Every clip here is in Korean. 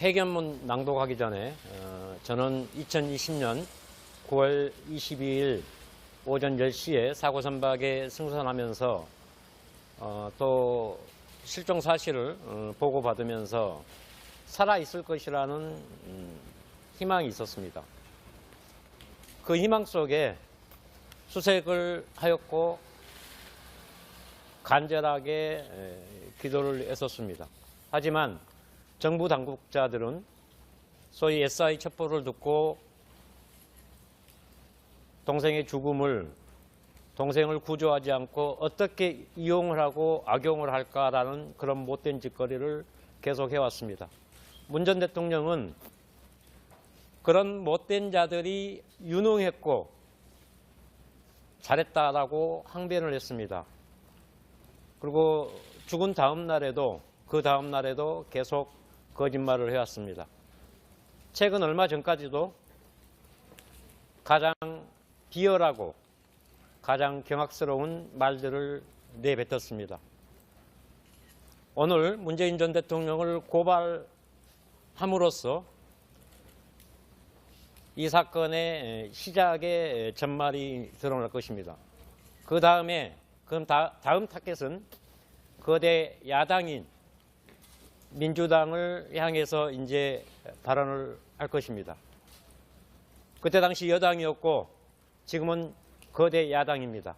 회견문 낭독하기 전에 저는 2020년 9월 22일 오전 10시에 사고선박에 승선하면서 또 실종 사실을 보고받으면서 살아있을 것이라는 희망이 있었습니다. 그 희망 속에 수색을 하였고 간절하게 기도를 했었습니다. 하지만 정부 당국자들은 소위 SI 첩보를 듣고 동생의 죽음을 동생을 구조하지 않고 어떻게 이용을 하고 악용을 할까라는 그런 못된 짓거리를 계속해왔습니다. 문 전 대통령은 그런 못된 자들이 유능했고 잘했다라고 항변을 했습니다. 그리고 죽은 다음 날에도 그 다음 날에도 계속 거짓말을 해왔습니다. 최근 얼마 전까지도 가장 비열하고 가장 경악스러운 말들을 내뱉었습니다. 오늘 문재인 전 대통령을 고발함으로써 이 사건의 시작의 전말이 드러날 것입니다. 그 다음에 다음 타겟은 거대 야당인 민주당을 향해서 이제 발언을 할 것입니다. 그때 당시 여당이었고 지금은 거대 야당입니다.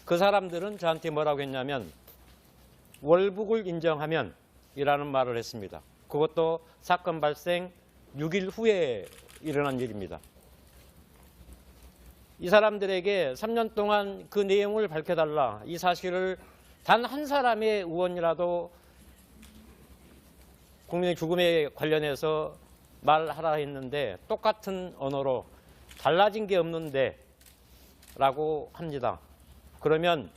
그 사람들은 저한테 뭐라고 했냐면 월북을 인정하면 이라는 말을 했습니다. 그것도 사건 발생 6일 후에 일어난 일입니다. 이 사람들에게 3년 동안 그 내용을 밝혀달라, 이 사실을 단 한 사람의 의원이라도 국민의 죽음에 관련해서 말하라 했는데 똑같은 언어로 달라진 게 없는데 라고 합니다. 그러면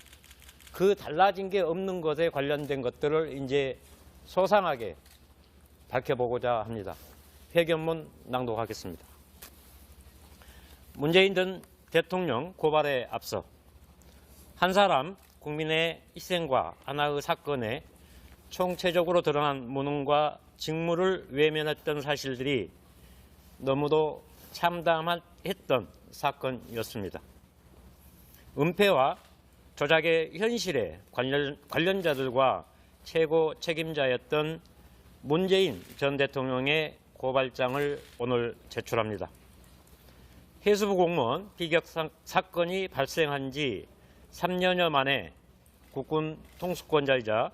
그 달라진 게 없는 것에 관련된 것들을 이제 소상하게 밝혀보고자 합니다. 회견문 낭독하겠습니다. 문재인 전 대통령 고발에 앞서 한 사람 국민의 희생과 하나의 사건에 총체적으로 드러난 무능과 직무를 외면했던 사실들이 너무도 참담했던 사건이었습니다. 은폐와 조작의 현실에 관련자들과 최고 책임자였던 문재인 전 대통령의 고발장을 오늘 제출합니다. 해수부 공무원 비격 사건이 발생한 지 3년여 만에 국군 통수권자이자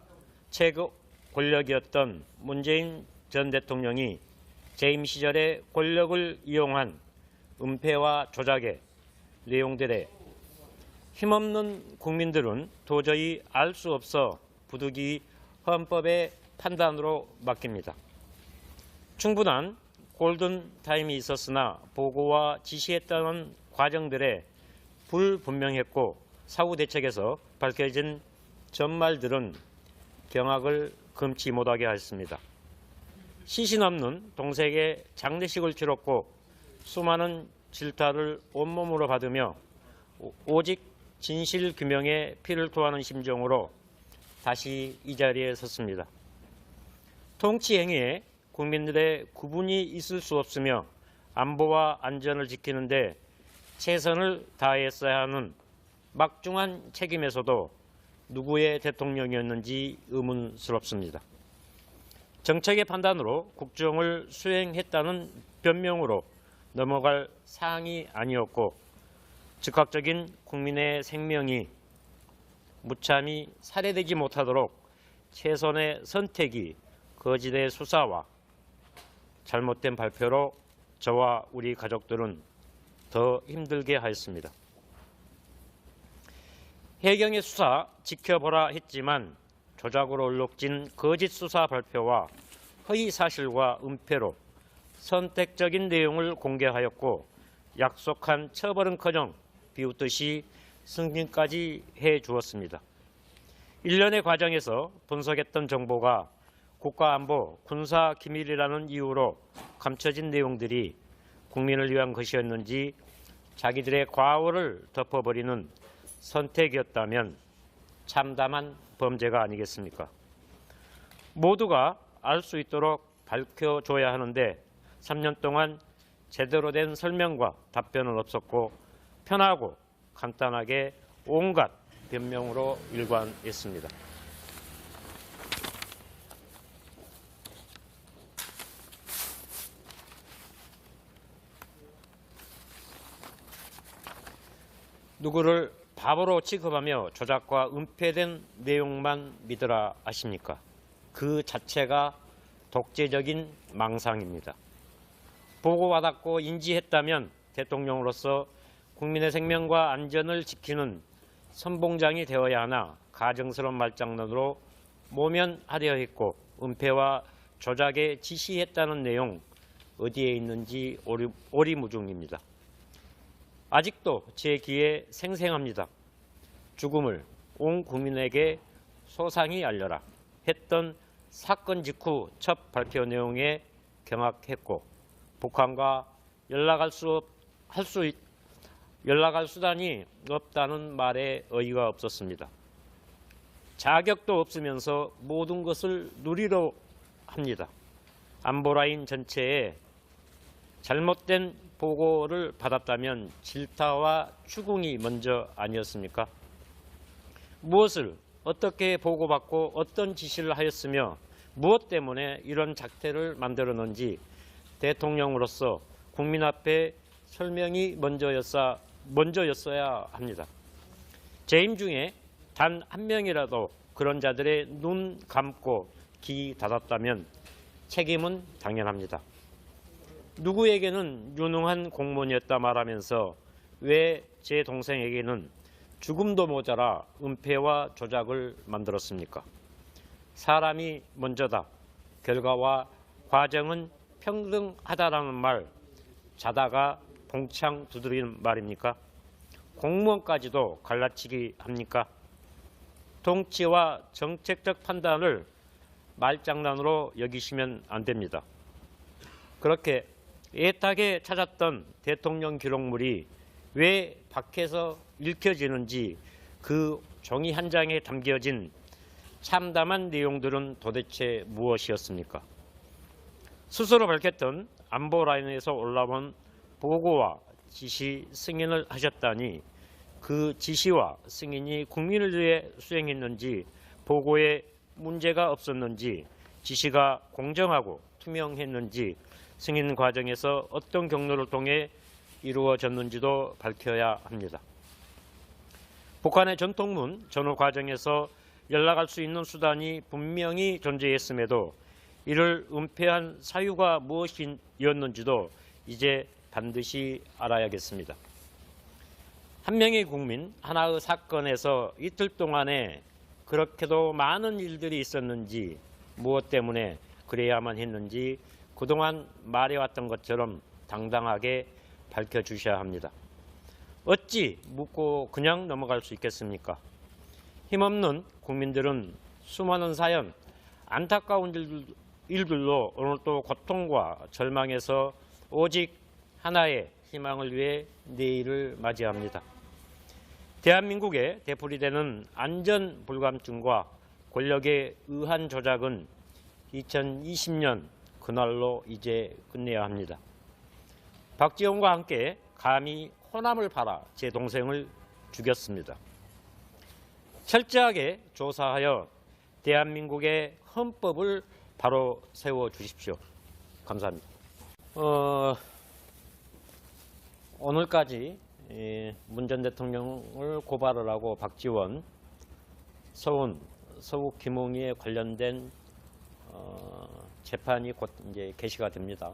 최고 권력이었던 문재인 전 대통령이 재임 시절에 권력을 이용한 은폐와 조작의 내용들에 힘없는 국민들은 도저히 알 수 없어 부득이 헌법의 판단으로 맡깁니다. 충분한 골든타임이 있었으나 보고와 지시했다는 과정들에 불분명했고 사후 대책에서 밝혀진 전말들은 경악을 금치 못하게 하였습니다. 시신 없는 동생의 장례식을 치렀고 수많은 질타를 온몸으로 받으며 오직 진실 규명에 피를 토하는 심정으로 다시 이 자리에 섰습니다. 통치 행위에 국민들의 구분이 있을 수 없으며 안보와 안전을 지키는 데 최선을 다했어야 하는 막중한 책임에서도 누구의 대통령이었는지 의문스럽습니다. 정책의 판단으로 국정을 수행했다는 변명으로 넘어갈 사항이 아니었고 즉각적인 국민의 생명이 무참히 살해되지 못하도록 최선의 선택이 거짓의 수사와 잘못된 발표로 저와 우리 가족들은 더 힘들게 하였습니다. 해경의 수사 지켜보라 했지만 조작으로 얼룩진 거짓 수사 발표와 허위 사실과 은폐로 선택적인 내용을 공개하였고 약속한 처벌은커녕 비웃듯이 승진까지 해주었습니다. 일련의 과정에서 분석했던 정보가 국가안보, 군사기밀이라는 이유로 감춰진 내용들이 국민을 위한 것이었는지 자기들의 과오를 덮어버리는 선택이었다면 참담한 범죄가 아니겠습니까? 모두가 알 수 있도록 밝혀줘야 하는데 3년 동안 제대로 된 설명과 답변은 없었고 편하고 간단하게 온갖 변명으로 일관했습니다. 누구를 바보로 취급하며 조작과 은폐된 내용만 믿으라 하십니까? 그 자체가 독재적인 망상입니다. 보고받았고 인지했다면 대통령으로서 국민의 생명과 안전을 지키는 선봉장이 되어야 하나 가정스러운 말장난으로 모면하려 했고 은폐와 조작에 지시했다는 내용 어디에 있는지 오리무중입니다. 아직도 제 귀에 생생합니다. 죽음을 온 국민에게 소상히 알려라 했던 사건 직후 첫 발표 내용에 경악했고 북한과 연락할 수단이 없다는 말에 어이가 없었습니다. 자격도 없으면서 모든 것을 누리려 합니다. 안보라인 전체에 잘못된 보고를 받았다면 질타와 추궁이 먼저 아니었습니까? 무엇을 어떻게 보고받고 어떤 지시를 하였으며 무엇 때문에 이런 작태를 만들었는지 대통령으로서 국민 앞에 설명이 먼저였어야 합니다. 재임 중에 단 한 명이라도 그런 자들의 눈 감고 귀 닫았다면 책임은 당연합니다. 누구에게는 유능한 공무원이었다 말하면서 왜 제 동생에게는 죽음도 모자라 은폐와 조작을 만들었습니까? 사람이 먼저다. 결과와 과정은 평등하다라는 말 자다가 봉창 두드리는 말입니까? 공무원까지도 갈라치기 합니까? 통치와 정책적 판단을 말장난으로 여기시면 안 됩니다. 그렇게 애타게 찾았던 대통령 기록물이 왜 밖에서 읽혀지는지 그 종이 한 장에 담겨진 참담한 내용들은 도대체 무엇이었습니까? 스스로 밝혔던 안보라인에서 올라온 보고와 지시 승인을 하셨다니 그 지시와 승인이 국민을 위해 수행했는지 보고에 문제가 없었는지 지시가 공정하고 투명했는지 승인 과정에서 어떤 경로를 통해 이루어졌는지도 밝혀야 합니다. 북한의 전통문 전후 과정에서 연락할 수 있는 수단이 분명히 존재했음에도 이를 은폐한 사유가 무엇이었는지도 이제 반드시 알아야겠습니다. 한 명의 국민 하나의 사건에서 이틀 동안에 그렇게도 많은 일들이 있었는지 무엇 때문에 그래야만 했는지 그동안 말해왔던 것처럼 당당하게 밝혀주셔야 합니다. 어찌 묻고 그냥 넘어갈 수 있겠습니까? 힘없는 국민들은 수많은 사연, 안타까운 일들로 오늘도 고통과 절망에서 오직 하나의 희망을 위해 내일을 맞이합니다. 대한민국의 되풀이되는 안전불감증과 권력의 의한 조작은 2020년 그날로 이제 끝내야 합니다. 박지원과 함께 감히 호남을 팔아 제 동생을 죽였습니다. 철저하게 조사하여 대한민국의 헌법을 바로 세워주십시오. 감사합니다. 오늘까지 문 전 대통령을 고발을 하고 박지원, 서욱 김웅희에 관련된 재판이 곧 이제 개시가 됩니다.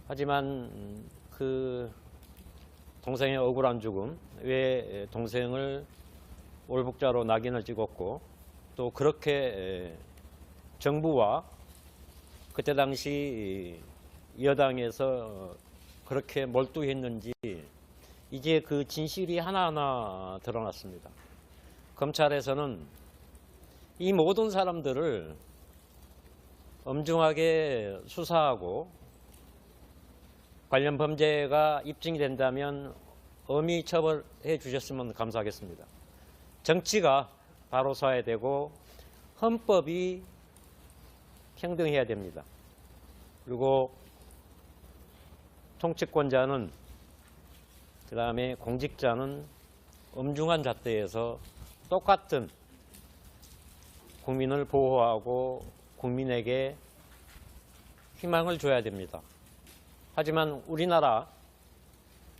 하지만 그 동생의 억울한 죽음, 왜 동생을 올북자로 낙인을 찍었고 또 그렇게 정부와 그때 당시 여당에서 그렇게 몰두했는지 이제 그 진실이 하나하나 드러났습니다. 검찰에서는 이 모든 사람들을 엄중하게 수사하고 관련 범죄가 입증이 된다면 엄히 처벌해 주셨으면 감사하겠습니다. 정치가 바로 서야 되고 헌법이 평등해야 됩니다. 그리고 통치권자는, 그 다음에 공직자는 엄중한 잣대에서 똑같은 국민을 보호하고 국민에게 희망을 줘야 됩니다. 하지만 우리나라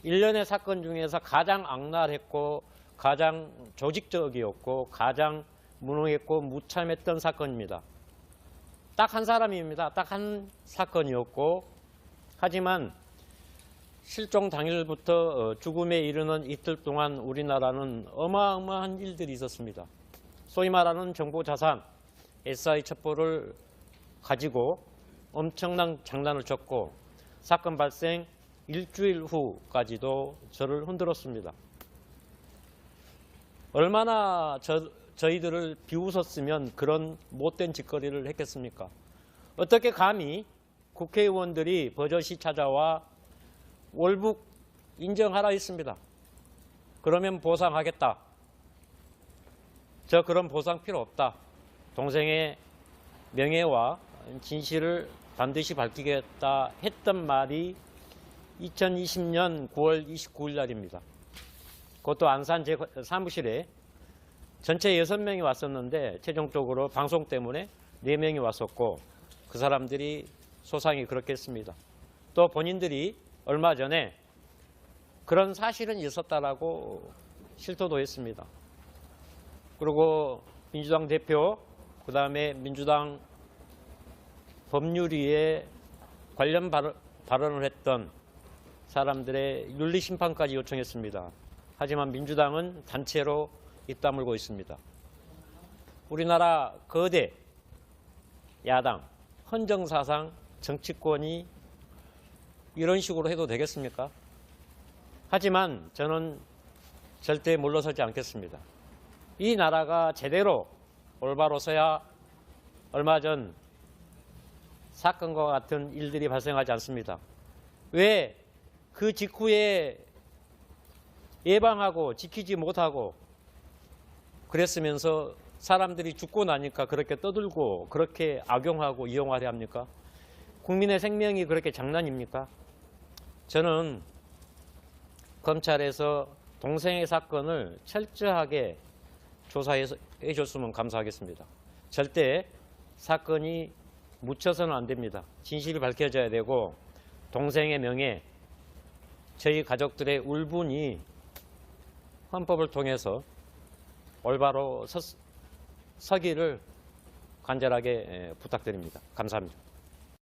일련의 사건 중에서 가장 악랄했고 가장 조직적이었고 가장 무능했고 무참했던 사건입니다. 딱 한 사람입니다. 딱 한 사건이었고, 하지만 실종 당일부터 죽음에 이르는 이틀 동안 우리나라는 어마어마한 일들이 있었습니다. 소위 말하는 정보 자산 SI 첩보를 가지고 엄청난 장난을 쳤고, 사건 발생 일주일 후까지도 저를 흔들었습니다. 얼마나 저희들을 비웃었으면 그런 못된 짓거리를 했겠습니까? 어떻게 감히 국회의원들이 버젓이 찾아와 월북 인정하라 했습니다. 그러면 보상하겠다. 저 그런 보상 필요 없다. 동생의 명예와 진실을 반드시 밝히겠다 했던 말이 2020년 9월 29일 날입니다. 그것도 안산 제 사무실에 전체 6명이 왔었는데 최종적으로 방송 때문에 4명이 왔었고, 그 사람들이 소상히 그렇게 했습니다. 또 본인들이 얼마 전에 그런 사실은 있었다라고 실토도 했습니다. 그리고 민주당 대표, 그 다음에 민주당 법률위에 관련 발언을 했던 사람들의 윤리심판까지 요청했습니다. 하지만 민주당은 단체로 입 다물고 있습니다. 우리나라 거대 야당, 헌정사상 정치권이 이런 식으로 해도 되겠습니까? 하지만 저는 절대 물러서지 않겠습니다. 이 나라가 제대로 올바로 서야 얼마 전 사건과 같은 일들이 발생하지 않습니다. 왜 그 직후에 예방하고 지키지 못하고 그랬으면서 사람들이 죽고 나니까 그렇게 떠들고 그렇게 악용하고 이용하려 합니까? 국민의 생명이 그렇게 장난입니까? 저는 검찰에서 동생의 사건을 철저하게 조사해 줬으면 감사하겠습니다. 절대 사건이 묻혀서는 안 됩니다. 진실이 밝혀져야 되고, 동생의 명예, 저희 가족들의 울분이 헌법을 통해서 올바로 서기를 간절하게 부탁드립니다. 감사합니다.